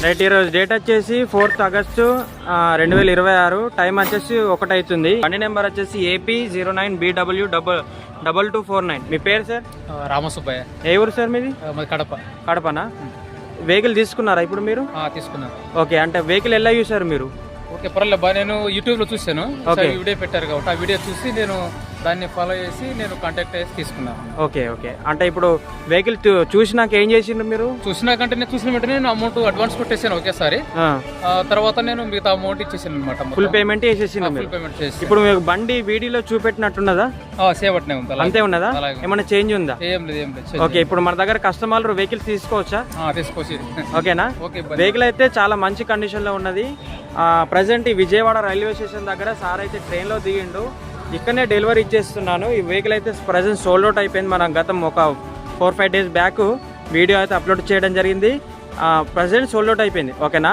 Right, ఈరోజు date వచ్చేసి 4th August 2026. Time వచ్చేసి 1 అవుతుంది. బండి నెంబర్ వచ్చేసి AP09BW2249. మీ పేరు సార్? రామసుబ్బయ్య. ఏ ఊరు సార్ మీది? కడప. కడపనా? వెహికల్ తీసుకున్నారా ఇప్పుడు మీరు? తీసుకున్నాను. ఓకే, అంటే వెహికల్ ఎలా చూసారు మీరు? ఓకే, పర్లేదు. నేను యూట్యూబ్ లో చూసాను, వీడియో పెట్టారు కాబట్టి ఆ వీడియో చూసి నేను దాన్ని ఫాలో చేసి నేను కాంటాక్ట్ చేసి తీసుకున్నాను. ఓకే ఓకే, అంటే ఇప్పుడు వెహికల్ చూసినాక ఏం చేసిండ్రు మీరు? చూసినాకంటే నేను చూసిన వెంటనే నేను అమౌంట్ అడ్వాన్స్ కొట్టేసాను ఒకేసారి. తర్వాత నేను మిగతా అమౌంట్ ఇచ్చేసాను అనమాట. ఫుల్ పేమెంట్ చేసేసిండ్రు? ఫుల్ పేమెంట్ చేసి. ఇప్పుడు మీకు బండి వీడియోలో చూపెట్టినట్టున్నదా? సేవ్ అట్నే ఉంది, అంతే ఉన్నదా? ఏమైనా చేంజ్ ఉందా? ఏం లేదు, ఏం లేదు. ఓకే, ఇప్పుడు మన దగ్గర కస్టమర్లు వెహికల్ తీసుకోవచ్చా? తీసుకోవచ్చు. ఓకేనా? వెహికల్ అయితే చాలా మంచి కండిషన్ లో ఉన్నది. ప్రజెంట్ ఈ విజయవాడ రైల్వే స్టేషన్ దగ్గర సార్ అయితే ట్రైన్ లో దిగిండు, ఇక్కడనే డెలివరీ ఇచ్చేస్తున్నాను. ఈ వెహికల్ అయితే ప్రజెంట్ సోల్డ్ అవుట్ అయిపోయింది. మనం గతం ఒక 4-5 డేస్ బ్యాక్ వీడియో అయితే అప్లోడ్ చేయడం జరిగింది. ప్రజెంట్ సోల్డ్ అవుట్ అయిపోయింది. ఓకేనా?